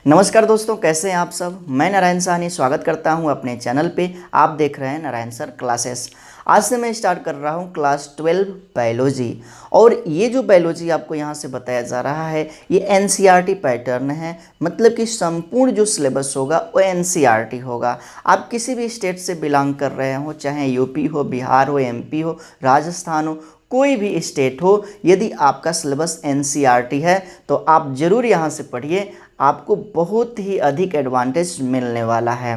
नमस्कार दोस्तों, कैसे हैं आप सब। मैं नारायण साहनी स्वागत करता हूं अपने चैनल पे। आप देख रहे हैं नारायण सर क्लासेस। आज से मैं स्टार्ट कर रहा हूं क्लास 12 बायोलॉजी। और ये जो बायोलॉजी आपको यहां से बताया जा रहा है ये एनसीईआरटी पैटर्न है। मतलब कि संपूर्ण जो सिलेबस होगा वो एनसीईआरटी होगा। आप किसी भी स्टेट से बिलोंग कर रहे हो, चाहे यूपी हो, बिहार हो, एमपी हो, राजस्थान हो, कोई भी स्टेट हो, यदि आपका सिलेबस एनसीईआरटी है तो आप ज़रूर यहाँ से पढ़िए। आपको बहुत ही अधिक एडवांटेज मिलने वाला है।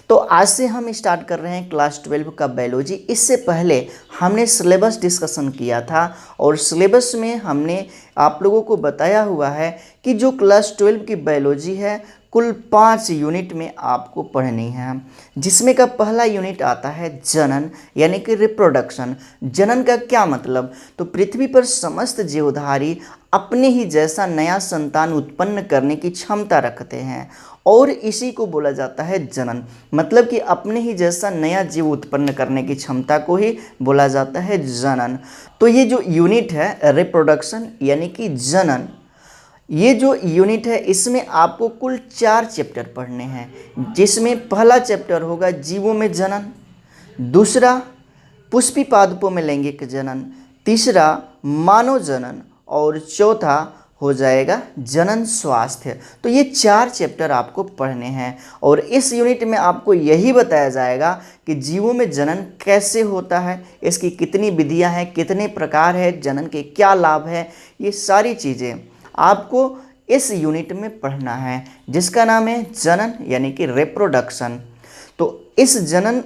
तो आज से हम स्टार्ट कर रहे हैं क्लास 12 का बायोलॉजी। इससे पहले हमने सिलेबस डिस्कशन किया था और सिलेबस में हमने आप लोगों को बताया हुआ है कि जो क्लास 12 की बायोलॉजी है कुल 5 यूनिट में आपको पढ़नी है, जिसमें का पहला यूनिट आता है जनन यानी कि रिप्रोडक्शन। जनन का क्या मतलब, तो पृथ्वी पर समस्त जीवधारी अपने ही जैसा नया संतान उत्पन्न करने की क्षमता रखते हैं और इसी को बोला जाता है जनन। मतलब कि अपने ही जैसा नया जीव उत्पन्न करने की क्षमता को ही बोला जाता है जनन। तो ये जो यूनिट है रिप्रोडक्शन यानी कि जनन, ये जो यूनिट है इसमें आपको कुल 4 चैप्टर पढ़ने हैं, जिसमें पहला चैप्टर होगा जीवों में जनन, दूसरा पुष्पी पादपों में लैंगिक जनन, तीसरा मानव जनन और चौथा हो जाएगा जनन स्वास्थ्य। तो ये 4 चैप्टर आपको पढ़ने हैं और इस यूनिट में आपको यही बताया जाएगा कि जीवों में जनन कैसे होता है, इसकी कितनी विधियां हैं, कितने प्रकार है, जनन के क्या लाभ हैं, ये सारी चीज़ें आपको इस यूनिट में पढ़ना है, जिसका नाम है जनन यानी कि रिप्रोडक्शन। तो इस जनन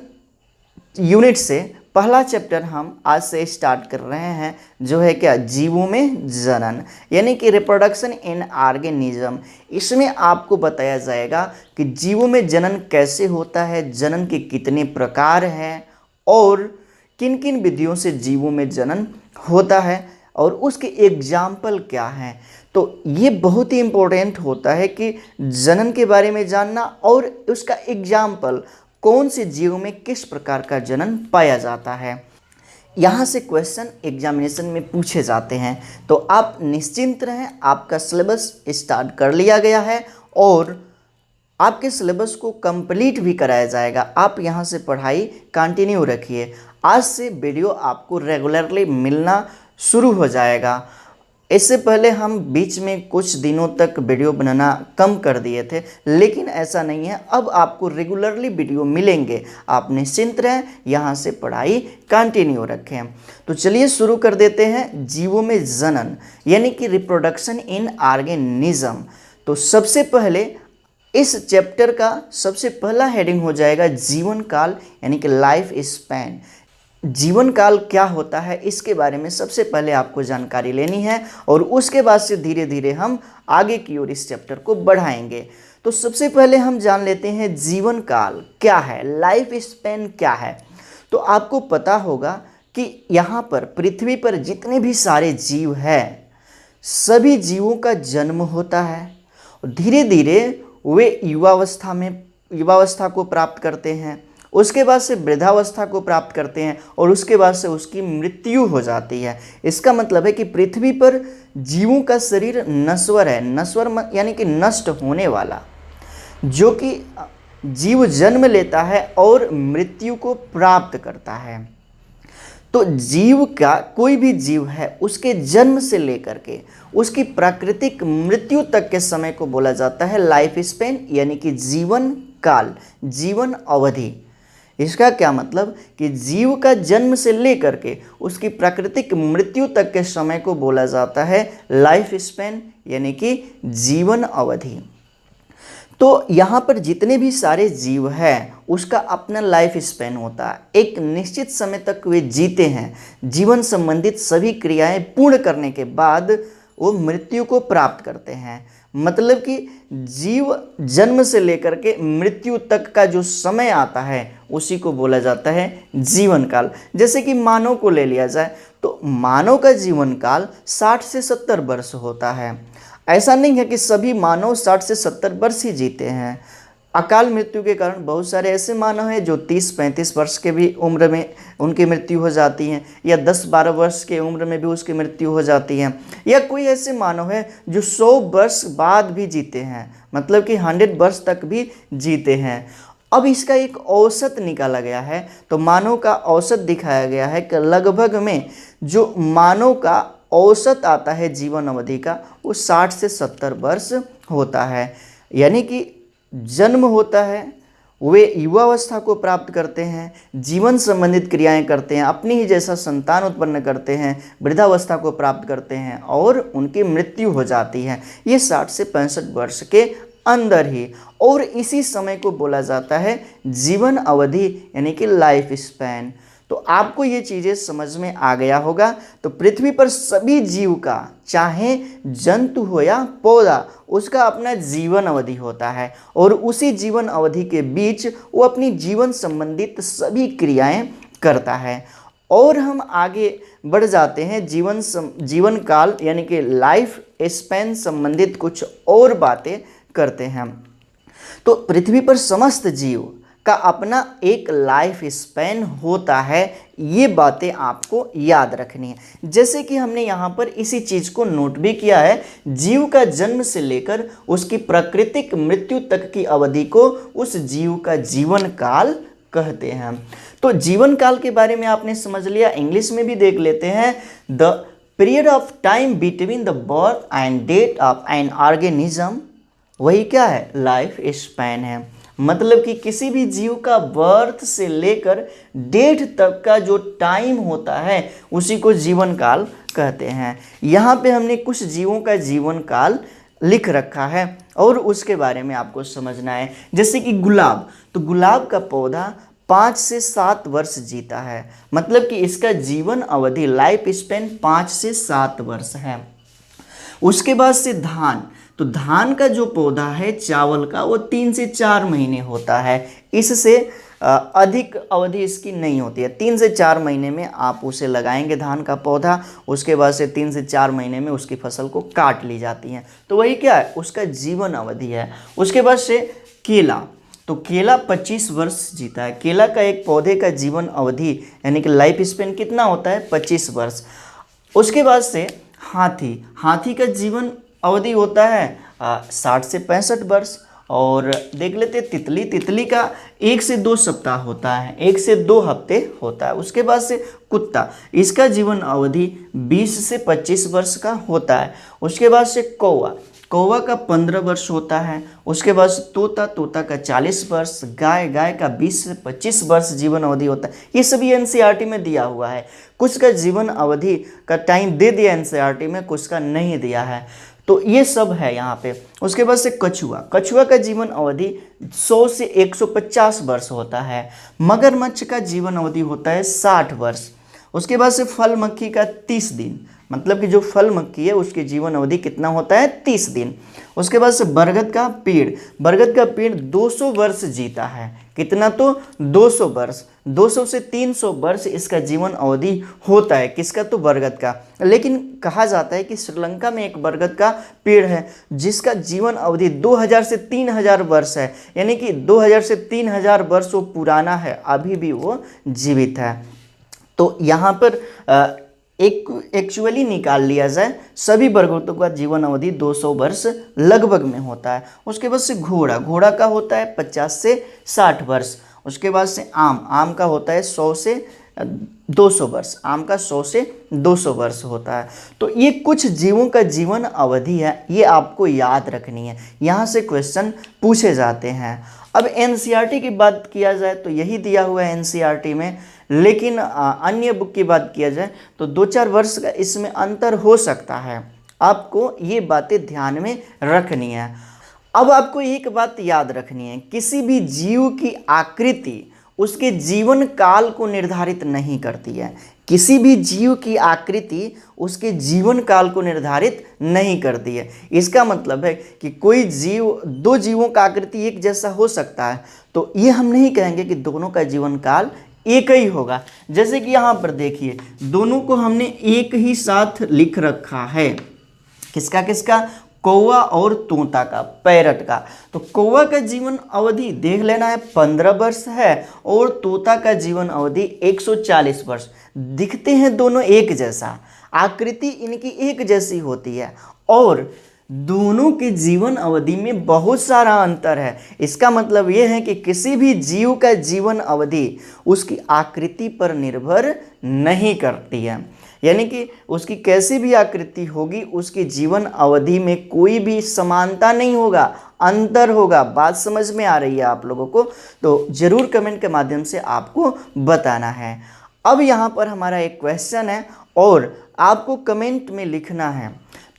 यूनिट से पहला चैप्टर हम आज से स्टार्ट कर रहे हैं, जो है क्या, जीवों में जनन यानी कि रिप्रोडक्शन इन ऑर्गेनिज्म। इसमें आपको बताया जाएगा कि जीवों में जनन कैसे होता है, जनन के कितने प्रकार हैं और किन किन विधियों से जीवों में जनन होता है और उसके एग्जाम्पल क्या हैं। तो ये बहुत ही इम्पोर्टेंट होता है कि जनन के बारे में जानना और उसका एग्जाम्पल, कौन से जीव में किस प्रकार का जनन पाया जाता है। यहाँ से क्वेश्चन एग्जामिनेशन में पूछे जाते हैं, तो आप निश्चिंत रहें, आपका सिलेबस स्टार्ट कर लिया गया है और आपके सिलेबस को कंप्लीट भी कराया जाएगा। आप यहाँ से पढ़ाई कंटिन्यू रखिए। आज से वीडियो आपको रेगुलरली मिलना शुरू हो जाएगा। इससे पहले हम बीच में कुछ दिनों तक वीडियो बनाना कम कर दिए थे, लेकिन ऐसा नहीं है, अब आपको रेगुलरली वीडियो मिलेंगे। आप निश्चिंत रहें, यहाँ से पढ़ाई कंटिन्यू रखें। तो चलिए शुरू कर देते हैं जीवों में जनन यानी कि रिप्रोडक्शन इन ऑर्गेनिज्म। तो सबसे पहले इस चैप्टर का सबसे पहला हेडिंग हो जाएगा जीवन काल यानी कि लाइफ स्पैन। जीवन काल क्या होता है इसके बारे में सबसे पहले आपको जानकारी लेनी है और उसके बाद से धीरे धीरे हम आगे की ओर इस चैप्टर को बढ़ाएंगे। तो सबसे पहले हम जान लेते हैं जीवन काल क्या है, लाइफ स्पैन क्या है। तो आपको पता होगा कि यहाँ पर पृथ्वी पर जितने भी सारे जीव हैं, सभी जीवों का जन्म होता है और धीरे धीरे वे युवावस्था को प्राप्त करते हैं, उसके बाद से वृद्धावस्था को प्राप्त करते हैं और उसके बाद से उसकी मृत्यु हो जाती है। इसका मतलब है कि पृथ्वी पर जीवों का शरीर नश्वर है। नश्वर यानी कि नष्ट होने वाला, जो कि जीव जन्म लेता है और मृत्यु को प्राप्त करता है। तो जीव का, कोई भी जीव है, उसके जन्म से लेकर के उसकी प्राकृतिक मृत्यु तक के समय को बोला जाता है लाइफ स्पैन यानी कि जीवन काल, जीवन अवधि। इसका क्या मतलब कि जीव का जन्म से लेकर के उसकी प्राकृतिक मृत्यु तक के समय को बोला जाता है लाइफ स्पैन यानी कि जीवन अवधि। तो यहाँ पर जितने भी सारे जीव हैं उसका अपना लाइफ स्पैन होता है। एक निश्चित समय तक वे जीते हैं, जीवन संबंधित सभी क्रियाएं पूर्ण करने के बाद वो मृत्यु को प्राप्त करते हैं। मतलब कि जीव जन्म से लेकर के मृत्यु तक का जो समय आता है उसी को बोला जाता है जीवन काल। जैसे कि मानव को ले लिया जाए तो मानव का जीवन काल 60 से 70 वर्ष होता है। ऐसा नहीं है कि सभी मानव 60 से 70 वर्ष ही जीते हैं। अकाल मृत्यु के कारण बहुत सारे ऐसे मानव हैं जो 30-35 वर्ष के भी उम्र में उनकी मृत्यु हो जाती है, या 10-12 वर्ष के उम्र में भी उसकी मृत्यु हो जाती है, या कोई ऐसे मानव है जो 100 वर्ष बाद भी जीते हैं, मतलब कि 100 वर्ष तक भी जीते हैं। अब इसका एक औसत निकाला गया है, तो मानव का औसत दिखाया गया है कि लगभग में जो मानव का औसत आता है जीवन अवधि का वो 60 से 70 वर्ष होता है। यानी कि जन्म होता है, वे युवावस्था को प्राप्त करते हैं, जीवन संबंधित क्रियाएं करते हैं, अपनी ही जैसा संतान उत्पन्न करते हैं, वृद्धावस्था को प्राप्त करते हैं और उनकी मृत्यु हो जाती है, ये 60 से 65 वर्ष के अंदर ही। और इसी समय को बोला जाता है जीवन अवधि, यानी कि लाइफ स्पैन। तो आपको ये चीज़ें समझ में आ गया होगा। तो पृथ्वी पर सभी जीव का, चाहे जंतु हो या पौधा, उसका अपना जीवन अवधि होता है और उसी जीवन अवधि के बीच वो अपनी जीवन संबंधित सभी क्रियाएं करता है। और हम आगे बढ़ जाते हैं जीवन काल यानी कि लाइफ स्पैन संबंधित कुछ और बातें करते हैं। तो पृथ्वी पर समस्त जीव का अपना एक लाइफ स्पैन होता है, ये बातें आपको याद रखनी है। जैसे कि हमने यहाँ पर इसी चीज़ को नोट भी किया है, जीव का जन्म से लेकर उसकी प्राकृतिक मृत्यु तक की अवधि को उस जीव का जीवन काल कहते हैं। तो जीवन काल के बारे में आपने समझ लिया, इंग्लिश में भी देख लेते हैं। The period of time between the birth and death of an organism, वही क्या है, लाइफ स्पैन है। मतलब कि किसी भी जीव का बर्थ से लेकर डेथ तक का जो टाइम होता है उसी को जीवन काल कहते हैं। यहाँ पे हमने कुछ जीवों का जीवन काल लिख रखा है और उसके बारे में आपको समझना है। जैसे कि गुलाब, तो गुलाब का पौधा 5 से 7 वर्ष जीता है, मतलब कि इसका जीवन अवधि लाइफ स्पैन 5 से 7 वर्ष है। उसके बाद से धान, तो धान का जो पौधा है चावल का, वो 3 से 4 महीने होता है, इससे अधिक अवधि इसकी नहीं होती है। 3 से 4 महीने में आप उसे लगाएंगे धान का पौधा, उसके बाद से 3 से 4 महीने में उसकी फसल को काट ली जाती है, तो वही क्या है, उसका जीवन अवधि है। उसके बाद से केला, तो केला 25 वर्ष जीता है। केला का एक पौधे का जीवन अवधि यानी कि लाइफ स्पेन कितना होता है, 25 वर्ष। उसके बाद से हाथी, हाथी का जीवन अवधि होता है 60 से 65 वर्ष। और देख लेते तितली, तितली का 1 से 2 सप्ताह होता है, 1 से 2 हफ्ते होता है। उसके बाद से कुत्ता, इसका जीवन अवधि 20 से 25 वर्ष का होता है। उसके बाद से कौवा, कौवा का 15 वर्ष होता है। उसके बाद से तोता, तोता का 40 वर्ष। गाय, गाय का 20 से 25 वर्ष जीवन अवधि होता है। ये सभी एनसीईआरटी में दिया हुआ है। कुछ का जीवन अवधि का टाइम दे दिया एनसीईआरटी में, कुछ का नहीं दिया है, तो ये सब है यहाँ पे। उसके बाद से कछुआ, कछुआ का जीवन अवधि 100 से 150 वर्ष होता है। मगरमच्छ का जीवन अवधि होता है 60 वर्ष। उसके बाद से फल मक्खी का 30 दिन, मतलब कि जो फल मक्खी है उसकी जीवन अवधि कितना होता है, 30 दिन। उसके बाद से बरगद का पेड़, बरगद का पेड़ 200 वर्ष जीता है। कितना, तो 200 वर्ष, 200 से 300 वर्ष इसका जीवन अवधि होता है। किसका, तो बरगद का। लेकिन कहा जाता है कि श्रीलंका में एक बरगद का पेड़ है जिसका जीवन अवधि 2000 से 3000 वर्ष है, यानी कि 2000 से 3000 वर्ष वो पुराना है, अभी भी वो जीवित है। तो यहाँ पर एक एक्चुअली निकाल लिया जाए, सभी बरगदों का जीवन अवधि 200 वर्ष लगभग में होता है। उसके बाद से घोड़ा, घोड़ा का होता है 50 से 60 वर्ष। उसके बाद से आम, आम का होता है 100 से 200 वर्ष, आम का 100 से 200 वर्ष होता है। तो ये कुछ जीवों का जीवन अवधि है, ये आपको याद रखनी है, यहाँ से क्वेश्चन पूछे जाते हैं। अब एनसीईआरटी की बात किया जाए तो यही दिया हुआ है एनसीईआरटी में, लेकिन अन्य बुक की बात किया जाए तो 2-4 वर्ष का इसमें अंतर हो सकता है। आपको ये बातें ध्यान में रखनी है। अब आपको एक बात याद रखनी है, किसी भी जीव की आकृति उसके जीवन काल को निर्धारित नहीं करती है। किसी भी जीव की आकृति उसके जीवन काल को निर्धारित नहीं करती है। इसका मतलब है कि कोई जीव, 2 जीवों का आकृति एक जैसा हो सकता है, तो ये हम नहीं कहेंगे कि दोनों का जीवन काल एक ही होगा। जैसे कि यहाँ पर देखिए, दोनों को हमने एक ही साथ लिख रखा है। किसका किसका, कौवा और तोता का, पैरट का। तो कौवा का जीवन अवधि देख लेना है 15 वर्ष है और तोता का जीवन अवधि 140 वर्ष। दिखते हैं दोनों एक जैसा, आकृति इनकी एक जैसी होती है और दोनों के जीवन अवधि में बहुत सारा अंतर है। इसका मतलब यह है कि किसी भी जीव का जीवन अवधि उसकी आकृति पर निर्भर नहीं करती है, यानी कि उसकी कैसी भी आकृति होगी उसकी जीवन अवधि में कोई भी समानता नहीं होगा, अंतर होगा। बात समझ में आ रही है आप लोगों को? तो जरूर कमेंट के माध्यम से आपको बताना है। अब यहाँ पर हमारा एक क्वेश्चन है और आपको कमेंट में लिखना है,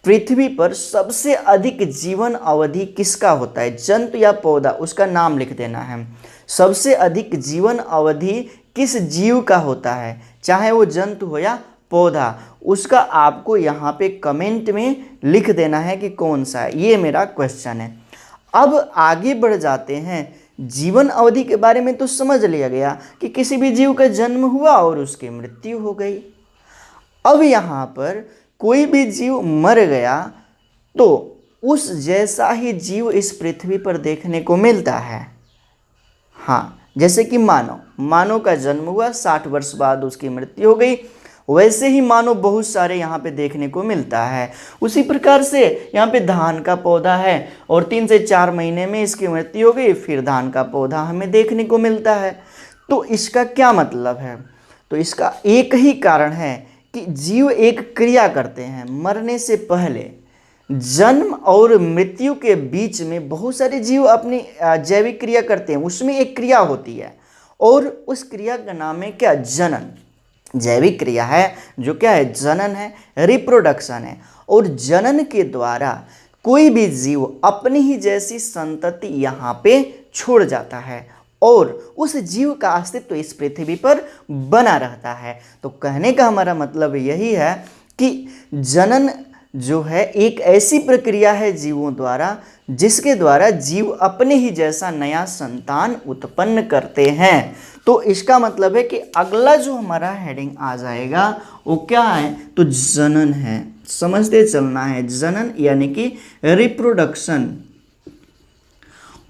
पृथ्वी पर सबसे अधिक जीवन अवधि किसका होता है? जंतु या पौधा, उसका नाम लिख देना है। सबसे अधिक जीवन अवधि किस जीव का होता है, चाहे वो जंतु हो या पौधा, उसका आपको यहाँ पे कमेंट में लिख देना है कि कौन सा है। ये मेरा क्वेश्चन है। अब आगे बढ़ जाते हैं। जीवन अवधि के बारे में तो समझ लिया गया कि किसी भी जीव का जन्म हुआ और उसकी मृत्यु हो गई। अब यहाँ पर कोई भी जीव मर गया तो उस जैसा ही जीव इस पृथ्वी पर देखने को मिलता है। हाँ, जैसे कि मानव का जन्म हुआ, 60 वर्ष बाद उसकी मृत्यु हो गई, वैसे ही मानव बहुत सारे यहाँ पे देखने को मिलता है। उसी प्रकार से यहाँ पे धान का पौधा है और 3 से 4 महीने में इसकी मृत्यु हो गई, फिर धान का पौधा हमें देखने को मिलता है। तो इसका क्या मतलब है? तो इसका एक ही कारण है कि जीव एक क्रिया करते हैं। मरने से पहले जन्म और मृत्यु के बीच में बहुत सारे जीव अपनी जैविक क्रिया करते हैं, उसमें एक क्रिया होती है और उस क्रिया का नाम है क्या? जनन। जैविक क्रिया है जो क्या है? जनन है, रिप्रोडक्शन है। और जनन के द्वारा कोई भी जीव अपनी ही जैसी संतति यहाँ पे छोड़ जाता है और उस जीव का अस्तित्व इस पृथ्वी पर बना रहता है। तो कहने का हमारा मतलब यही है कि जनन जो है एक ऐसी प्रक्रिया है जीवों द्वारा जिसके द्वारा जीव अपने ही जैसा नया संतान उत्पन्न करते हैं। तो इसका मतलब है कि अगला जो हमारा हेडिंग आ जाएगा वो क्या है? तो जनन है। समझते चलना है, जनन यानी कि रिप्रोडक्शन।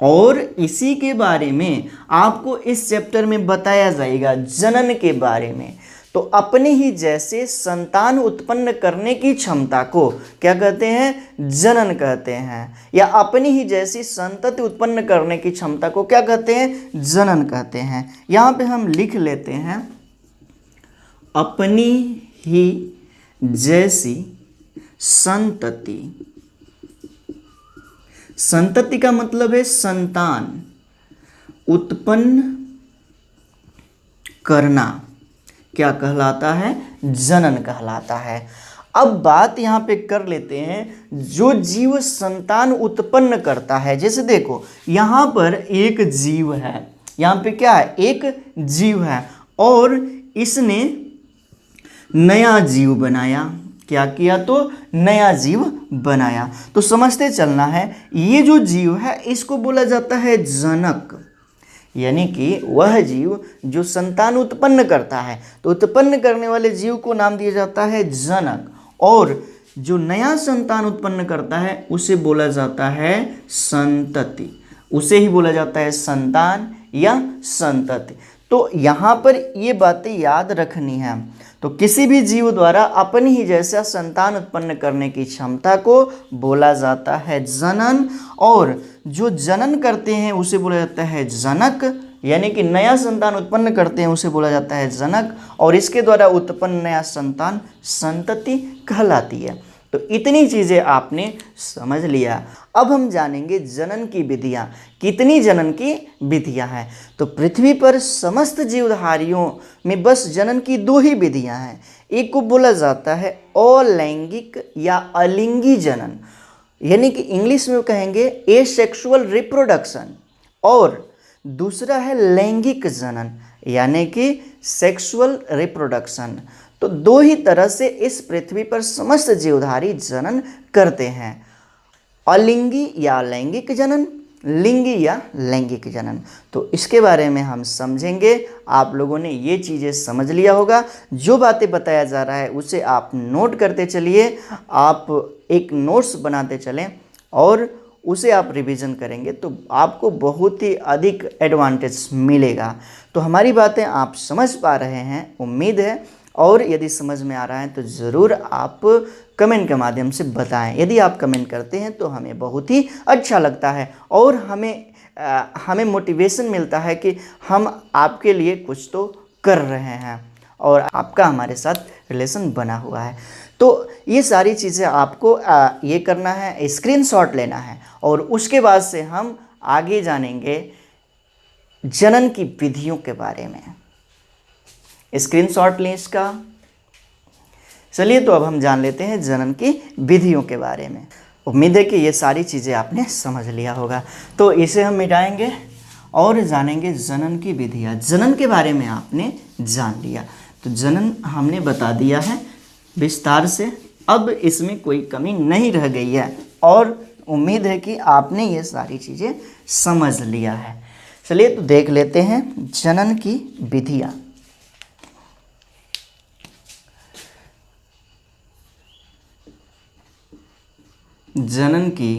और इसी के बारे में आपको इस चैप्टर में बताया जाएगा, जनन के बारे में। तो अपने ही जैसे संतान उत्पन्न करने की क्षमता को क्या कहते हैं? जनन कहते हैं। या अपनी ही जैसी संतति उत्पन्न करने की क्षमता को क्या कहते हैं? जनन कहते हैं। यहाँ पे हम लिख लेते हैं, अपनी ही जैसी संतति। संतति का मतलब है संतान उत्पन्न करना, क्या कहलाता है? जनन कहलाता है। अब बात यहाँ पे कर लेते हैं, जो जीव संतान उत्पन्न करता है। जैसे देखो यहाँ पर एक जीव है, यहाँ पे क्या है? एक जीव है और इसने नया जीव बनाया। क्या किया? तो नया जीव बनाया। तो समझते चलना है, ये जो जीव है इसको बोला जाता है जनक, यानी कि वह जीव जो संतान उत्पन्न करता है। तो उत्पन्न करने वाले जीव को नाम दिया जाता है जनक और जो नया संतान उत्पन्न करता है उसे बोला जाता है संतति। उसे ही बोला जाता है संतान या संतति। तो यहाँ पर ये बातें याद रखनी है। तो किसी भी जीव द्वारा अपनी ही जैसा संतान उत्पन्न करने की क्षमता को बोला जाता है जनन और जो जनन करते हैं उसे बोला जाता है जनक, यानी कि नया संतान उत्पन्न करते हैं उसे बोला जाता है जनक और इसके द्वारा उत्पन्न नया संतान संतति कहलाती है। तो इतनी चीज़ें आपने समझ लिया। अब हम जानेंगे जनन की विधियाँ। कितनी जनन की विधियाँ हैं? तो पृथ्वी पर समस्त जीवधारियों में बस जनन की 2 ही विधियाँ हैं। एक को बोला जाता है अलैंगिक या अलिंगी जनन, यानी कि इंग्लिश में कहेंगे एसेक्सुअल रिप्रोडक्शन, और दूसरा है लैंगिक जनन यानी कि सेक्सुअल रिप्रोडक्शन। तो 2 ही तरह से इस पृथ्वी पर समस्त जीवधारी जनन करते हैं, अलिंगी या लैंगिक जनन लिंगी या लैंगिक जनन। तो इसके बारे में हम समझेंगे। आप लोगों ने ये चीज़ें समझ लिया होगा। जो बातें बताया जा रहा है उसे आप नोट करते चलिए, आप एक नोट्स बनाते चलें और उसे आप रिवीजन करेंगे तो आपको बहुत ही अधिक एडवांटेज मिलेगा। तो हमारी बातें आप समझ पा रहे हैं, उम्मीद है। और यदि समझ में आ रहा है तो ज़रूर आप कमेंट के माध्यम से बताएं। यदि आप कमेंट करते हैं तो हमें बहुत ही अच्छा लगता है और हमें मोटिवेशन मिलता है कि हम आपके लिए कुछ तो कर रहे हैं और आपका हमारे साथ रिलेशन बना हुआ है। तो ये सारी चीज़ें आपको ये करना है, स्क्रीनशॉट लेना है और उसके बाद से हम आगे जानेंगे जनन की विधियों के बारे में। स्क्रीनशॉट लें इसका। चलिए तो अब हम जान लेते हैं जनन की विधियों के बारे में। उम्मीद है कि ये सारी चीज़ें आपने समझ लिया होगा। तो इसे हम मिटाएंगे और जानेंगे जनन की विधियाँ। जनन के बारे में आपने जान लिया, तो जनन हमने बता दिया है विस्तार से। अब इसमें कोई कमी नहीं रह गई है और उम्मीद है कि आपने ये सारी चीज़ें समझ लिया है। चलिए तो देख लेते हैं जनन की विधियाँ। जनन की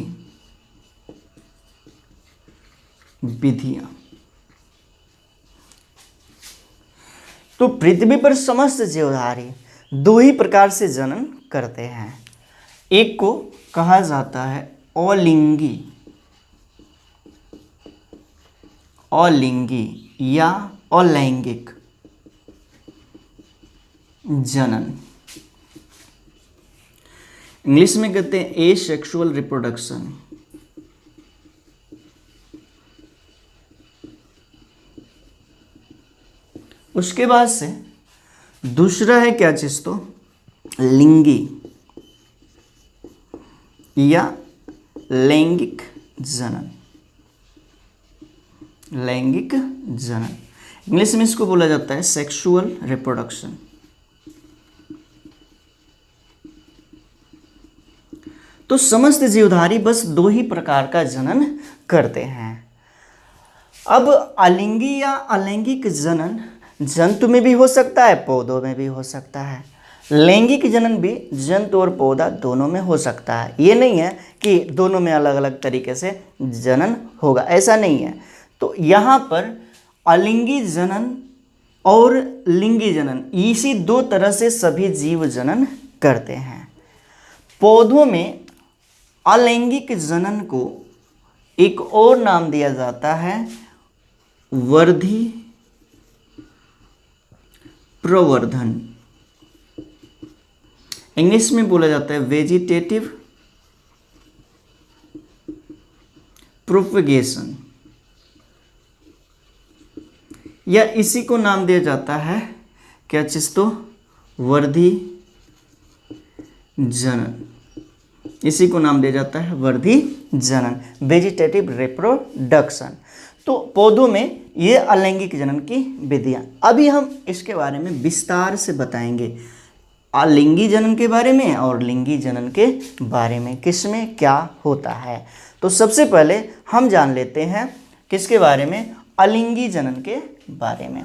विधियाँ। तो पृथ्वी पर समस्त जीवधारी दो ही प्रकार से जनन करते हैं। एक को कहा जाता है अलिंगी या अलैंगिक जनन। इंग्लिश में कहते हैं एसेक्सुअल रिप्रोडक्शन। उसके बाद से दूसरा है क्या चीज, तो लिंगी या लैंगिक जनन। लैंगिक जनन इंग्लिश में इसको बोला जाता है सेक्सुअल रिप्रोडक्शन। तो समस्त जीवधारी बस दो ही प्रकार का जनन करते हैं। अब अलिंगी या अलैंगिक जनन जंतु में भी हो सकता है, पौधों में भी हो सकता है। लैंगिक जनन भी जंतु और पौधा दोनों में हो सकता है। ये नहीं है कि दोनों में अलग अलग तरीके से जनन होगा, ऐसा नहीं है। तो यहाँ पर अलिंगी जनन और लिंगी जनन इसी दो तरह से सभी जीव जनन करते हैं। पौधों में अलैंगिक जनन को एक और नाम दिया जाता है वर्धी प्रवर्धन। इंग्लिश में बोला जाता है वेजिटेटिव प्रोपगेशन, या इसी को नाम दिया जाता है क्या चीज, तो वर्धी जनन। इसी को नाम दिया जाता है वर्धी जनन, वेजिटेटिव रिप्रोडक्शन। तो पौधों में ये अलैंगिक जनन की विधियां। अभी हम इसके बारे में विस्तार से बताएंगे, अलिंगी जनन के बारे में और लिंगी जनन के बारे में, किसमें क्या होता है। तो सबसे पहले हम जान लेते हैं किसके बारे में, अलिंगी जनन के बारे में।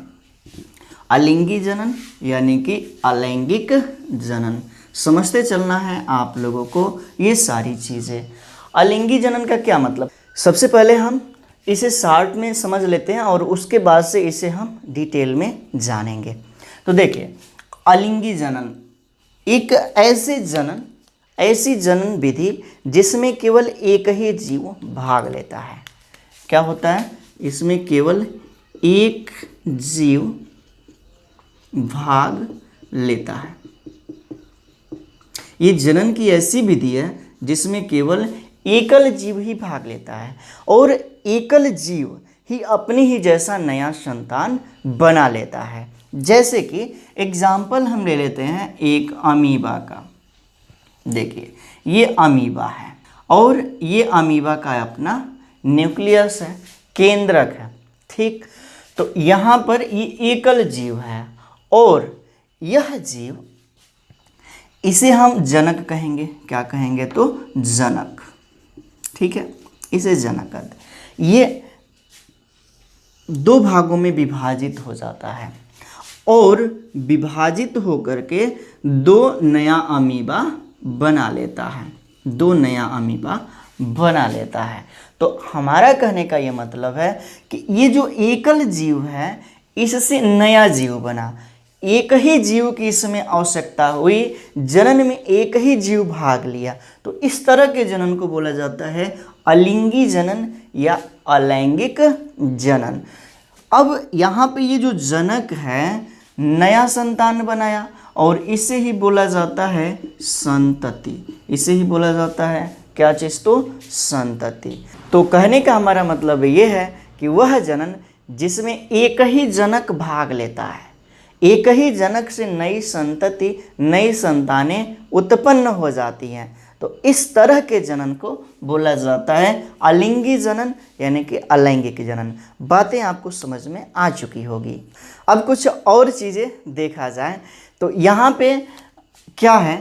अलिंगी जनन यानी कि अलैंगिक जनन, समझते चलना है आप लोगों को ये सारी चीज़ें। अलिंगी जनन का क्या मतलब, सबसे पहले हम इसे शॉर्ट में समझ लेते हैं और उसके बाद से इसे हम डिटेल में जानेंगे। तो देखिए, अलिंगी जनन एक ऐसी जनन विधि जिसमें केवल एक ही जीव भाग लेता है। क्या होता है, इसमें केवल एक जीव भाग लेता है। ये जनन की ऐसी विधि है जिसमें केवल एकल जीव ही भाग लेता है और एकल जीव ही अपनी ही जैसा नया संतान बना लेता है। जैसे कि एग्जाम्पल हम ले लेते हैं एक अमीबा का। देखिए, ये अमीबा है और ये अमीबा का अपना न्यूक्लियस है, केंद्रक है, ठीक। तो यहाँ पर ये एकल जीव है और यह जीव, इसे हम जनक कहेंगे। क्या कहेंगे, तो जनक, ठीक है, इसे जनक कहते हैं। ये दो भागों में विभाजित हो जाता है और विभाजित होकर के दो नया अमीबा बना लेता है, दो नया अमीबा बना लेता है। तो हमारा कहने का ये मतलब है कि ये जो एकल जीव है इससे नया जीव बना, एक ही जीव की इसमें आवश्यकता हुई, जनन में एक ही जीव भाग लिया, तो इस तरह के जनन को बोला जाता है अलिंगी जनन या अलैंगिक जनन। अब यहाँ पे ये जो जनक है नया संतान बनाया और इसे ही बोला जाता है संतति, इसे ही बोला जाता है क्या चीज़, तो संतति। तो कहने का हमारा मतलब ये है कि वह जनन जिसमें एक ही जनक भाग लेता है, एक ही जनक से नई संतति, नई संतानें उत्पन्न हो जाती हैं, तो इस तरह के जनन को बोला जाता है अलिंगी जनन यानी कि अलैंगिक जनन। बातें आपको समझ में आ चुकी होगी। अब कुछ और चीज़ें देखा जाए तो यहाँ पे क्या है,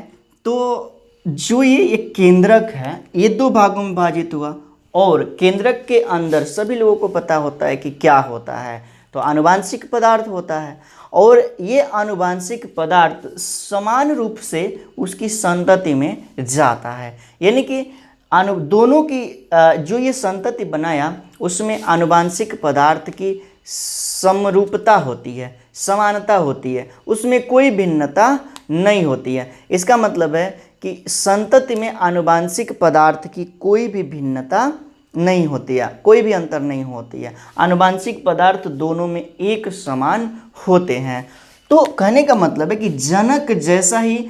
तो जो ये एक केंद्रक है ये दो भागों में विभाजित हुआ और केंद्रक के अंदर सभी लोगों को पता होता है कि क्या होता है, तो आनुवांशिक पदार्थ होता है और ये आनुवांशिक पदार्थ समान रूप से उसकी संतति में जाता है, यानी कि दोनों की जो ये संतति बनाया उसमें आनुवांशिक पदार्थ की समरूपता होती है, समानता होती है, उसमें कोई भिन्नता नहीं होती है। इसका मतलब है कि संतति में आनुवांशिक पदार्थ की कोई भी भिन्नता नहीं होती है, कोई भी अंतर नहीं होती है, आनुवांशिक पदार्थ दोनों में एक समान होते हैं। तो कहने का मतलब है कि जनक जैसा ही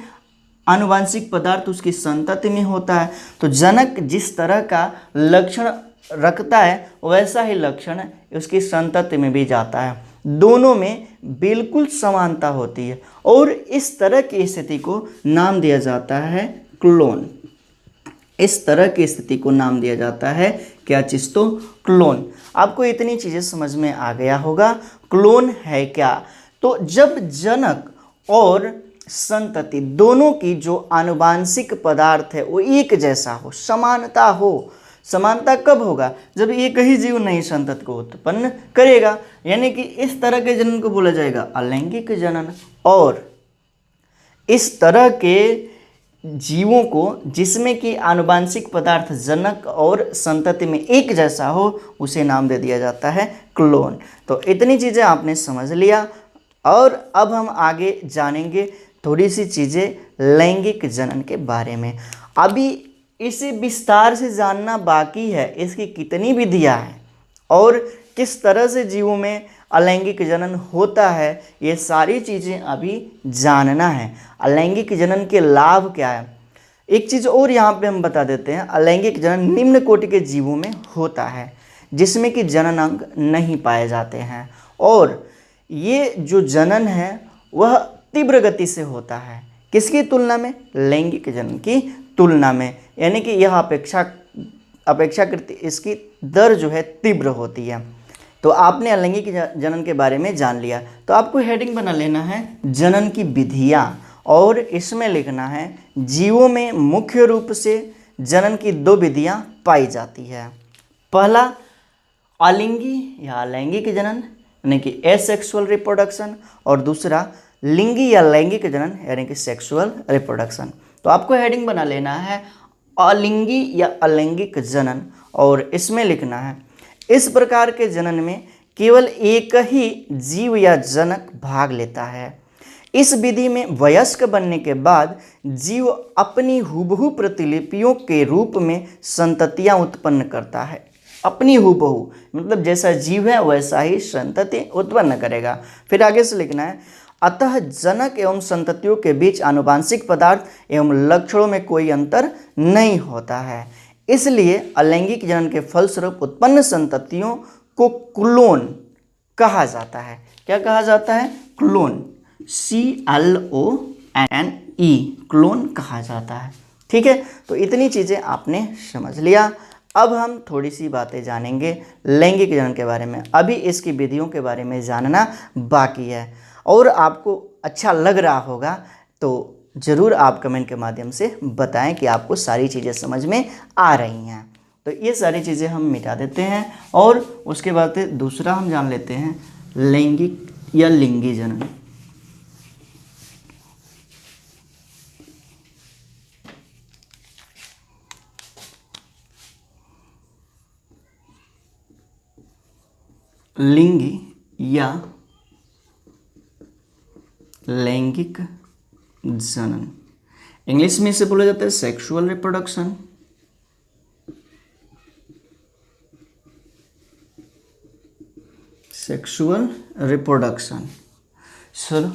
आनुवांशिक पदार्थ उसकी संतति में होता है, तो जनक जिस तरह का लक्षण रखता है वैसा ही लक्षण उसकी संतति में भी जाता है, दोनों में बिल्कुल समानता होती है और इस तरह की स्थिति को नाम दिया जाता है क्लोन। इस तरह की स्थिति को नाम दिया जाता है क्या चीज़, तो क्लोन। आपको इतनी चीज़ें समझ में आ गया होगा क्लोन है क्या। तो जब जनक और संतति दोनों की जो आनुवांशिक पदार्थ है वो एक जैसा हो, समानता हो। समानता कब होगा, जब एक ही जीव नई संतति को उत्पन्न करेगा, यानी कि इस तरह के जनन को बोला जाएगा अलैंगिक जनन। और इस तरह के जीवों को जिसमें कि आनुवांशिक पदार्थ जनक और संतति में एक जैसा हो उसे नाम दे दिया जाता है क्लोन। तो इतनी चीज़ें आपने समझ लिया और अब हम आगे जानेंगे थोड़ी सी चीज़ें लैंगिक जनन के बारे में। अभी इसे विस्तार से जानना बाकी है, इसकी कितनी विधियाँ हैं और किस तरह से जीवों में अलैंगिक जनन होता है, ये सारी चीज़ें अभी जानना है। अलैंगिक जनन के लाभ क्या है, एक चीज़ और यहाँ पे हम बता देते हैं। अलैंगिक जनन निम्न कोटि के जीवों में होता है जिसमें कि जनन अंग नहीं पाए जाते हैं और ये जो जनन है वह तीव्र गति से होता है, किसकी तुलना में, लैंगिक जनन की तुलना में, यानी कि यह अपेक्षाकृत इसकी दर जो है तीव्र होती है। तो आपने अलैंगिक जनन के बारे में जान लिया, तो आपको हेडिंग बना लेना है जनन की विधियाँ और इसमें लिखना है जीवों में मुख्य रूप से जनन की दो विधियाँ पाई जाती है। पहला अलिंगी या अलैंगिक जनन यानी कि एसेक्सुअल रिप्रोडक्शन और दूसरा लिंगी या लैंगिक जनन यानी कि सेक्सुअल रिप्रोडक्शन। तो आपको हेडिंग बना लेना है अलिंगी या अलैंगिक जनन और इसमें लिखना है इस प्रकार के जनन में केवल एक ही जीव या जनक भाग लेता है। इस विधि में वयस्क बनने के बाद जीव अपनी हुबहू प्रतिलिपियों के रूप में संततियां उत्पन्न करता है। अपनी हुबहू मतलब जैसा जीव है वैसा ही संतति उत्पन्न करेगा। फिर आगे से लिखना है अतः जनक एवं संततियों के बीच आनुवांशिक पदार्थ एवं लक्षणों में कोई अंतर नहीं होता है, इसलिए अलैंगिक जनन के फलस्वरूप उत्पन्न संततियों को क्लोन कहा जाता है। क्या कहा जाता है, क्लोन, CLONE, क्लोन कहा जाता है। ठीक है, तो इतनी चीज़ें आपने समझ लिया। अब हम थोड़ी सी बातें जानेंगे लैंगिक जनन के बारे में। अभी इसकी विधियों के बारे में जानना बाकी है और आपको अच्छा लग रहा होगा तो ज़रूर आप कमेंट के माध्यम से बताएं कि आपको सारी चीज़ें समझ में आ रही हैं। तो ये सारी चीज़ें हम मिटा देते हैं और उसके बाद दूसरा हम जान लेते हैं लैंगिक या लिंगी जनन। लिंगी या लैंगिक जनन, इंग्लिश में इसे बोला जाता है सेक्सुअल रिप्रोडक्शन। Sexual reproduction. चलो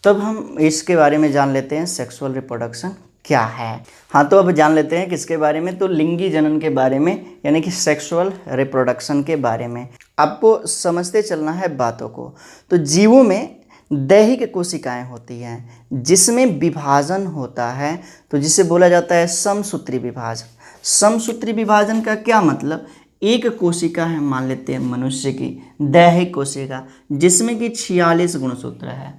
तब हम इसके बारे में जान लेते हैं सेक्सुअल रिप्रोडक्शन क्या है। हाँ, तो अब जान लेते हैं किसके बारे में, तो लिंगी जनन के बारे में, यानी कि सेक्सुअल रिप्रोडक्शन के बारे में। आपको समझते चलना है बातों को। तो जीवों में दैहिक कोशिकाएं होती हैं जिसमें विभाजन होता है, तो जिसे बोला जाता है समसूत्री विभाजन। समसूत्री विभाजन का क्या मतलब, एक कोशिका है, मान लेते हैं मनुष्य की दैहिक कोशिका, जिसमें कि 46 गुणसूत्र है।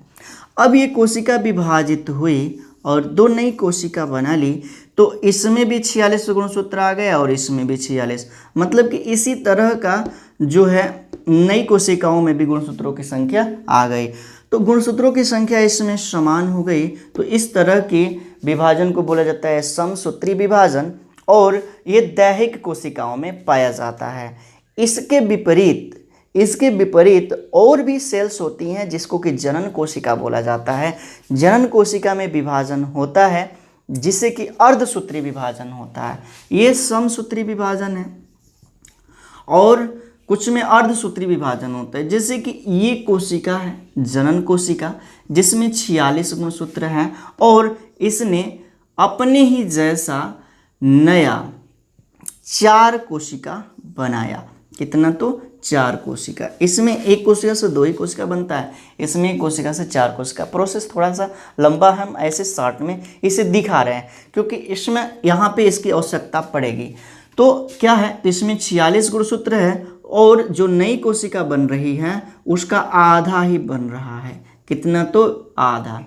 अब ये कोशिका विभाजित हुई और दो नई कोशिका बना ली, तो इसमें भी 46 गुणसूत्र आ गए और इसमें भी 46, मतलब कि इसी तरह का जो है नई कोशिकाओं में भी गुणसूत्रों की संख्या आ गई। तो गुणसूत्रों की संख्या इसमें समान हो गई, तो इस तरह के विभाजन को बोला जाता है समसूत्री विभाजन, और ये दैहिक कोशिकाओं में पाया जाता है। इसके विपरीत और भी सेल्स होती हैं जिसको कि जनन कोशिका बोला जाता है। जनन कोशिका में विभाजन होता है जिसे कि अर्धसूत्री विभाजन होता है। ये समसूत्री विभाजन है और कुछ में अर्धसूत्री विभाजन होता है। जैसे कि ये कोशिका है जनन कोशिका, जिसमें 46 गुणसूत्र हैं और इसने अपने ही जैसा नया 4 कोशिका बनाया। कितना, तो 4 कोशिका। इसमें एक कोशिका से 2 ही कोशिका बनता है, इसमें एक कोशिका से 4 कोशिका। प्रोसेस थोड़ा सा लंबा है, हम ऐसे शॉर्ट में इसे दिखा रहे हैं क्योंकि इसमें यहाँ पे इसकी आवश्यकता पड़ेगी। तो क्या है, तो इसमें 46 गुणसूत्र है और जो नई कोशिका बन रही है उसका आधा ही बन रहा है। कितना, तो आधा,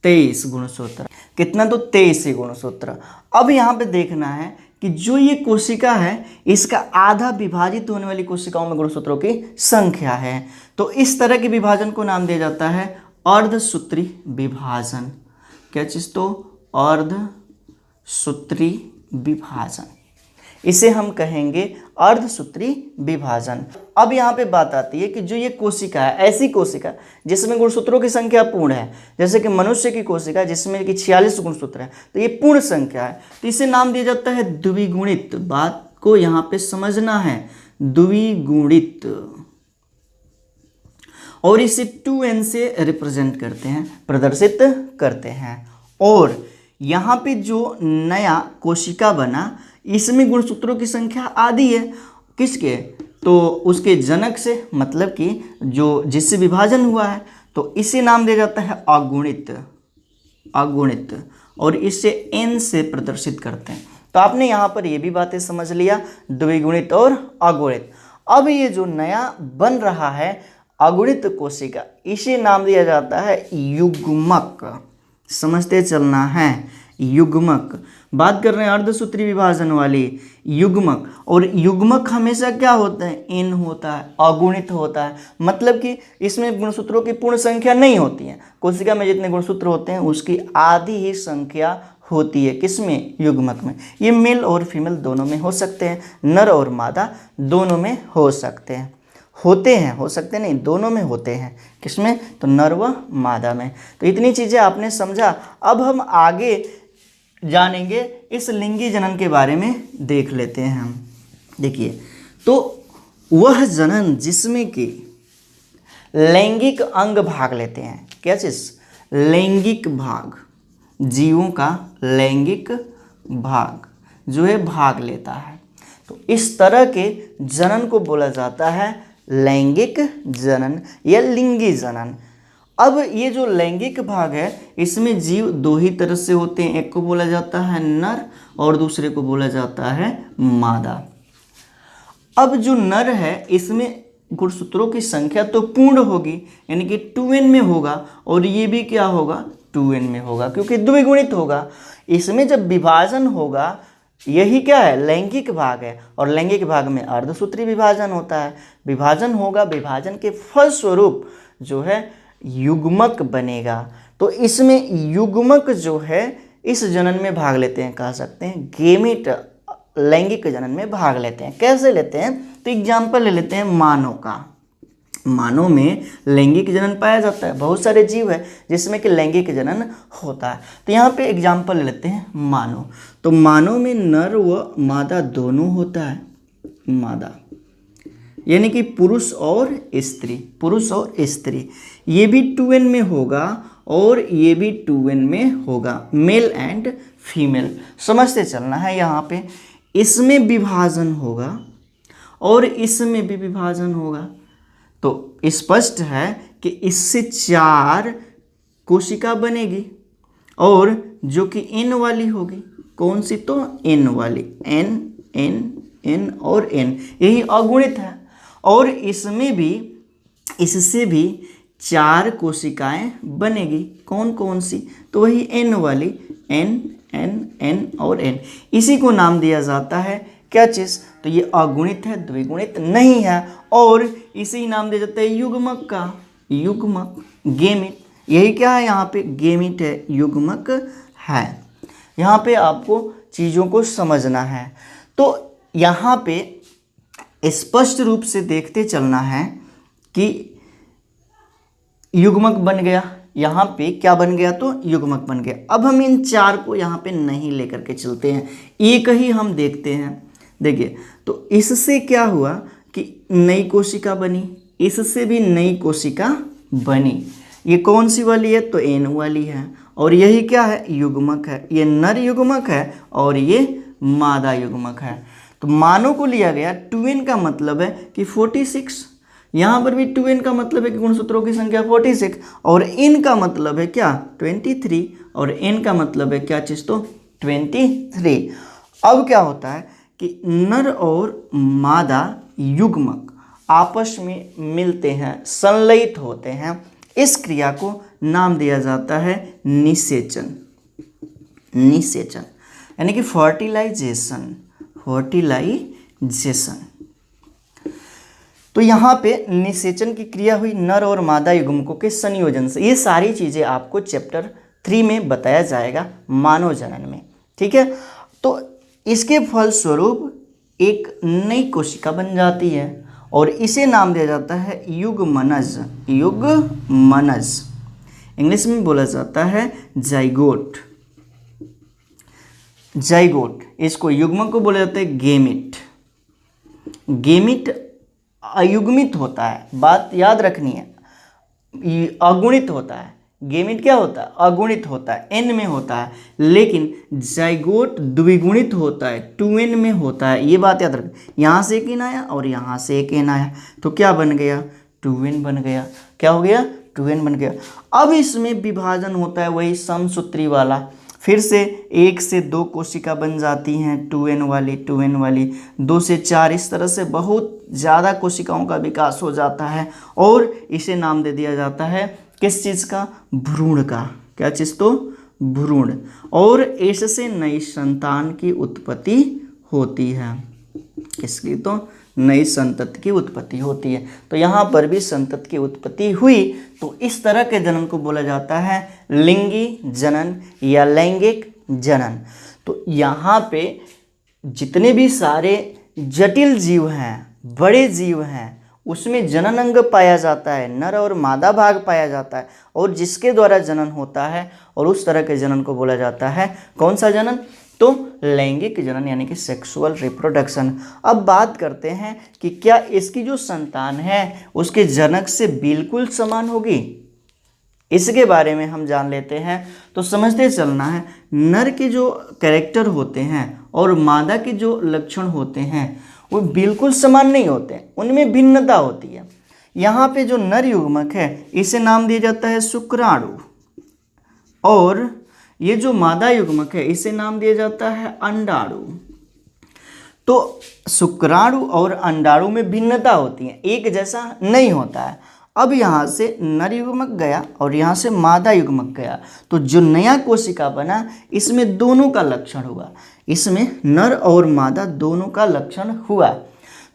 23 गुणसूत्र। कितना, तो 23 ही गुणसूत्र। अब यहाँ पे देखना है कि जो ये कोशिका है इसका आधा विभाजित होने वाली कोशिकाओं में गुणसूत्रों की संख्या है। तो इस तरह के विभाजन को नाम दिया जाता है अर्धसूत्री विभाजन। क्या चीज, तो अर्धसूत्री विभाजन, इसे हम कहेंगे अर्धसूत्री विभाजन। अब यहाँ पे बात आती है कि जो ये कोशिका है, ऐसी कोशिका जिसमें गुणसूत्रों की संख्या पूर्ण है, जैसे कि मनुष्य की कोशिका जिसमें कि 46 गुणसूत्र है, तो ये पूर्ण संख्या है, तो इसे नाम दिया जाता है द्विगुणित। बात को यहाँ पे समझना है, द्विगुणित। और इसे 2n से रिप्रेजेंट करते हैं, प्रदर्शित करते हैं। और यहाँ पे जो नया कोशिका बना इसमें गुणसूत्रों की संख्या आधी है। किसके, तो उसके जनक से, मतलब कि जो जिससे विभाजन हुआ है, तो इसे नाम दिया जाता है अगुणित। अगुणित, और इसे n से प्रदर्शित करते हैं। तो आपने यहाँ पर ये भी बातें समझ लिया, द्विगुणित और अगुणित। अब ये जो नया बन रहा है अगुणित कोशिका, इसे नाम दिया जाता है युग्मक। समझते चलना है, युग्मक। बात कर रहे हैं अर्धसूत्री विभाजन वाली, युग्मक। और युग्मक हमेशा क्या होता है, n होता है, अगुणित होता है, मतलब कि इसमें गुणसूत्रों की पूर्ण संख्या नहीं होती है। कोशिका में जितने गुणसूत्र होते हैं उसकी आधी ही संख्या होती है। किसमें, युग्मक में। ये मेल और फीमेल दोनों में हो सकते हैं, नर और मादा दोनों में हो सकते हैं, हो सकते नहीं, दोनों में होते हैं। किसमें, तो नर व मादा में। तो इतनी चीज़ें आपने समझा। अब हम आगे जानेंगे इस लिंगी जनन के बारे में, देख लेते हैं हम। देखिए, तो वह जनन जिसमें कि लैंगिक अंग भाग लेते हैं। क्या चीज़, लैंगिक भाग, जीवों का लैंगिक भाग जो है भाग लेता है, तो इस तरह के जनन को बोला जाता है लैंगिक जनन या लिंगी जनन। अब ये जो लैंगिक भाग है इसमें जीव 2 ही तरह से होते हैं, एक को बोला जाता है नर और दूसरे को बोला जाता है मादा। अब जो नर है इसमें गुणसूत्रों की संख्या तो पूर्ण होगी, यानी कि 2n में होगा, और ये भी क्या होगा, 2n में होगा, क्योंकि द्विगुणित होगा। इसमें जब विभाजन होगा यही क्या है, लैंगिक भाग है। और लैंगिक भाग में अर्धसूत्री विभाजन होता है, विभाजन होगा, विभाजन के फलस्वरूप जो है युग्मक बनेगा। तो इसमें युग्मक जो है इस जनन में भाग लेते हैं, कह सकते हैं गेमिट लैंगिक जनन में भाग लेते हैं। कैसे लेते हैं, तो एग्जाम्पल ले लेते हैं मानव का। मानव में लैंगिक जनन पाया जाता है, बहुत सारे जीव है जिसमें कि लैंगिक जनन होता है। तो यहाँ पे एग्जाम्पल ले लेते हैं मानव। तो मानव में नर व मादा दोनों होता है, मादा यानी कि पुरुष और स्त्री, पुरुष और स्त्री। ये भी 2n में होगा और ये भी 2n में होगा, मेल एंड फीमेल। समझते चलना है, यहाँ पे इसमें विभाजन होगा और इसमें भी विभाजन होगा। तो स्पष्ट है कि इससे 4 कोशिका बनेगी और जो कि n वाली होगी, कौन सी, तो n वाली, n n n और n, यही अगुणित है। और इसमें भी, इससे भी 4 कोशिकाएं बनेगी, कौन कौन सी, तो वही n वाली, n n n और n। इसी को नाम दिया जाता है क्या चीज़, तो ये अगुणित है, द्विगुणित नहीं है। और इसी नाम दिया जाता है युग्मक का, युग्मक, गेमिट। यही क्या है यहाँ पे, गेमिट है, युग्मक है। यहाँ पे आपको चीज़ों को समझना है। तो यहाँ पे स्पष्ट रूप से देखते चलना है कि युग्मक बन गया, यहाँ पे क्या बन गया, तो युग्मक बन गया। अब हम इन 4 को यहाँ पे नहीं लेकर के चलते हैं, एक ही हम देखते हैं। देखिए, तो इससे क्या हुआ कि नई कोशिका बनी, इससे भी नई कोशिका बनी। ये कौन सी वाली है, तो n वाली है। और यही क्या है, युग्मक है। ये नर युग्मक है और ये मादा युग्मक है। तो मानव को लिया गया, 2n का मतलब है कि 46, यहाँ पर भी 2n का मतलब है कि गुणसूत्रों की संख्या 46, और n का मतलब है क्या, 23, और n का मतलब है क्या चीज़, तो 23। अब क्या होता है कि नर और मादा युग्मक आपस में मिलते हैं, संलयित होते हैं। इस क्रिया को नाम दिया जाता है निषेचन, निषेचन यानी कि फर्टिलाइजेशन, फर्टिलाइजेशन। तो यहाँ पे निषेचन की क्रिया हुई नर और मादा युग्मकों के संयोजन से। ये सारी चीज़ें आपको चैप्टर 3 में बताया जाएगा मानव जनन में, ठीक है। तो इसके फलस्वरूप एक नई कोशिका बन जाती है और इसे नाम दिया जाता है युग्मनज, युग्मनज। इंग्लिश में बोला जाता है जाइगोट, जाइगोट। इसको युग्मक को बोला जाता है गेमिट। गेमिट अयुग्मित होता है, बात याद रखनी है, अगुणित होता है। गेमिट क्या होता है, अगुणित होता है, n में होता है। लेकिन जाइगोट द्विगुणित होता है, 2n में होता है। ये बात याद रख, यहाँ से एक n आया और यहाँ से एक n आया, तो क्या बन गया, 2n बन गया। क्या हो गया, 2n बन गया। अब इसमें विभाजन होता है वही समसूत्री वाला, फिर से 1 से 2 कोशिका बन जाती हैं, 2n वाली, 2n वाली, 2 से 4, इस तरह से बहुत ज़्यादा कोशिकाओं का विकास हो जाता है। और इसे नाम दे दिया जाता है किस चीज़ का, भ्रूण का। क्या चीज़, तो भ्रूण। और इससे नई संतान की उत्पत्ति होती है, इसलिए तो नई संतति की उत्पत्ति होती है। तो यहाँ पर भी संतति की उत्पत्ति हुई। तो इस तरह के जनन को बोला जाता है लिंगी जनन या लैंगिक जनन। तो यहाँ पे जितने भी सारे जटिल जीव हैं, बड़े जीव हैं, उसमें जनन अंग पाया जाता है, नर और मादा भाग पाया जाता है, और जिसके द्वारा जनन होता है, और उस तरह के जनन को बोला जाता है कौन सा जनन, तो लैंगिक जनन यानी कि सेक्सुअल रिप्रोडक्शन। अब बात करते हैं कि क्या इसकी जो संतान है उसके जनक से बिल्कुल समान होगी, इसके बारे में हम जान लेते हैं। तो समझते चलना है, नर के जो कैरेक्टर होते हैं और मादा के जो लक्षण होते हैं वो बिल्कुल समान नहीं होते, उनमें भिन्नता होती है। यहाँ पे जो नर युग्मक है इसे नाम दिया जाता है शुक्राणु, और ये जो मादा युग्मक है इसे नाम दिया जाता है अंडाणु। तो शुक्राणु और अंडाणु में भिन्नता होती है, एक जैसा नहीं होता है। अब यहाँ से नर युग्मक गया और यहाँ से मादा युग्मक गया, तो जो नया कोशिका बना इसमें दोनों का लक्षण हुआ, इसमें नर और मादा दोनों का लक्षण हुआ।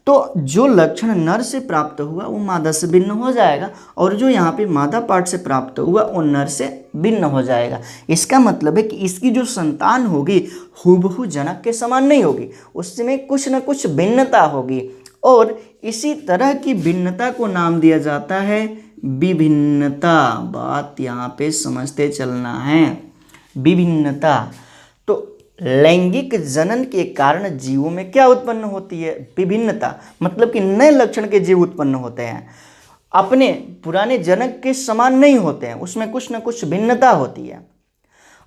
तो जो लक्षण नर से प्राप्त हुआ वो मादा से भिन्न हो जाएगा, और जो यहाँ पे मादा पार्ट से प्राप्त हुआ वो नर से भिन्न हो जाएगा। इसका मतलब है कि इसकी जो संतान होगी हूबहू जनक के समान नहीं होगी, उसमें कुछ न कुछ भिन्नता होगी, और इसी तरह की भिन्नता को नाम दिया जाता है विभिन्नता। बात यहाँ पे समझते चलना है, विभिन्नता। तो लैंगिक जनन के कारण जीवों में क्या उत्पन्न होती है? विभिन्नता, मतलब कि नए लक्षण के जीव उत्पन्न होते हैं, अपने पुराने जनक के समान नहीं होते हैं, उसमें कुछ न कुछ भिन्नता होती है।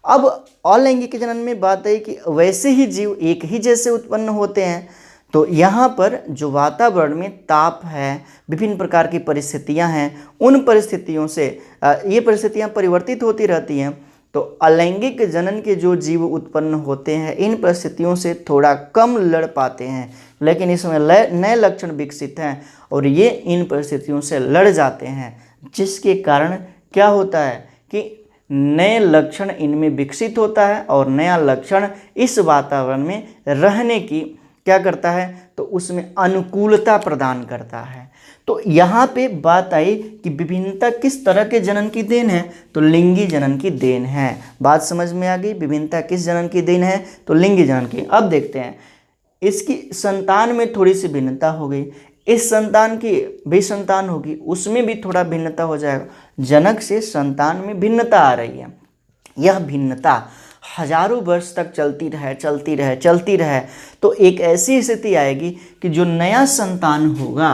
अब अलैंगिक जनन में बात है कि वैसे ही जीव एक ही जैसे उत्पन्न होते हैं। तो यहाँ पर जो वातावरण में ताप है, विभिन्न प्रकार की परिस्थितियाँ हैं, उन परिस्थितियों से ये परिस्थितियाँ परिवर्तित होती रहती हैं। तो अलैंगिक जनन के जो जीव उत्पन्न होते हैं इन परिस्थितियों से थोड़ा कम लड़ पाते हैं, लेकिन इसमें नए लक्षण विकसित हैं और ये इन परिस्थितियों से लड़ जाते हैं, जिसके कारण क्या होता है कि नए लक्षण इनमें विकसित होता है और नया लक्षण इस वातावरण में रहने की क्या करता है, तो उसमें अनुकूलता प्रदान करता है। तो यहाँ पे बात आई कि विभिन्नता किस तरह के जनन की देन है, तो लिंगी जनन की देन है। बात समझ में आ गई? विभिन्नता किस जनन की देन है, तो लिंगी जनन की। अब देखते हैं, इसकी संतान में थोड़ी सी भिन्नता हो गई, इस संतान की भी संतान होगी उसमें भी थोड़ा भिन्नता हो जाएगा, जनक से संतान में भिन्नता आ रही है। यह भिन्नता हजारों वर्ष तक चलती रहे तो एक ऐसी स्थिति आएगी कि जो नया संतान होगा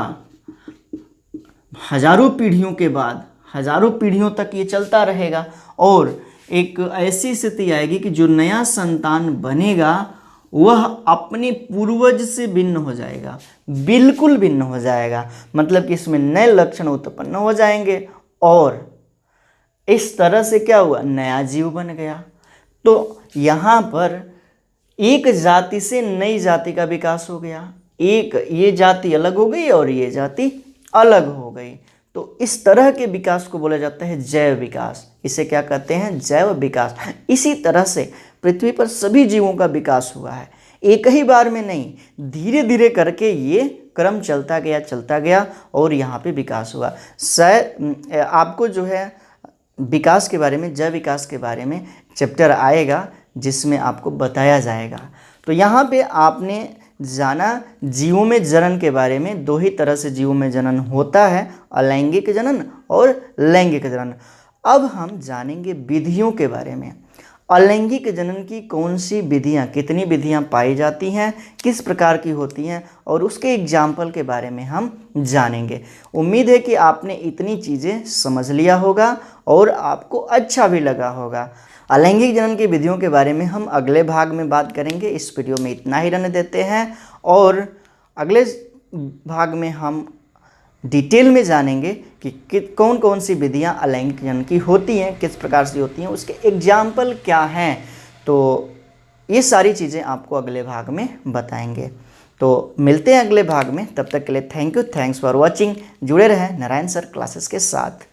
हजारों पीढ़ियों के बाद, हजारों पीढ़ियों तक ये चलता रहेगा, और एक ऐसी स्थिति आएगी कि जो नया संतान बनेगा वह अपने पूर्वज से भिन्न हो जाएगा, बिल्कुल भिन्न हो जाएगा। मतलब कि इसमें नए लक्षण उत्पन्न हो जाएंगे और इस तरह से क्या हुआ, नया जीव बन गया। तो यहाँ पर एक जाति से नई जाति का विकास हो गया, एक ये जाति अलग हो गई और ये जाति अलग हो गई। तो इस तरह के विकास को बोला जाता है जैव विकास। इसे क्या कहते हैं, जैव विकास। इसी तरह से पृथ्वी पर सभी जीवों का विकास हुआ है, एक ही बार में नहीं, धीरे धीरे करके ये क्रम चलता गया और यहाँ पे विकास हुआ। आपको जो है विकास के बारे में, जैव विकास के बारे में चैप्टर आएगा जिसमें आपको बताया जाएगा। तो यहाँ पे आपने जाना जीवों में जनन के बारे में। दो ही तरह से जीवों में जनन होता है, अलैंगिक जनन और लैंगिक जनन। अब हम जानेंगे विधियों के बारे में। अलैंगिक जनन की कौन सी विधियाँ, कितनी विधियाँ पाई जाती हैं, किस प्रकार की होती हैं, और उसके एग्जाम्पल के बारे में हम जानेंगे। उम्मीद है कि आपने इतनी चीज़ें समझ लिया होगा और आपको अच्छा भी लगा होगा। अलैंगिक जनन की विधियों के बारे में हम अगले भाग में बात करेंगे। इस वीडियो में इतना ही रहने देते हैं और अगले भाग में हम डिटेल में जानेंगे कि कौन कौन सी विधियां अलैंगिक जनन की होती हैं, किस प्रकार से होती हैं, उसके एग्जाम्पल क्या हैं। तो ये सारी चीज़ें आपको अगले भाग में बताएंगे। तो मिलते हैं अगले भाग में, तब तक के लिए thank you, thanks for watching. जुड़े रहें नारायण सर क्लासेस के साथ।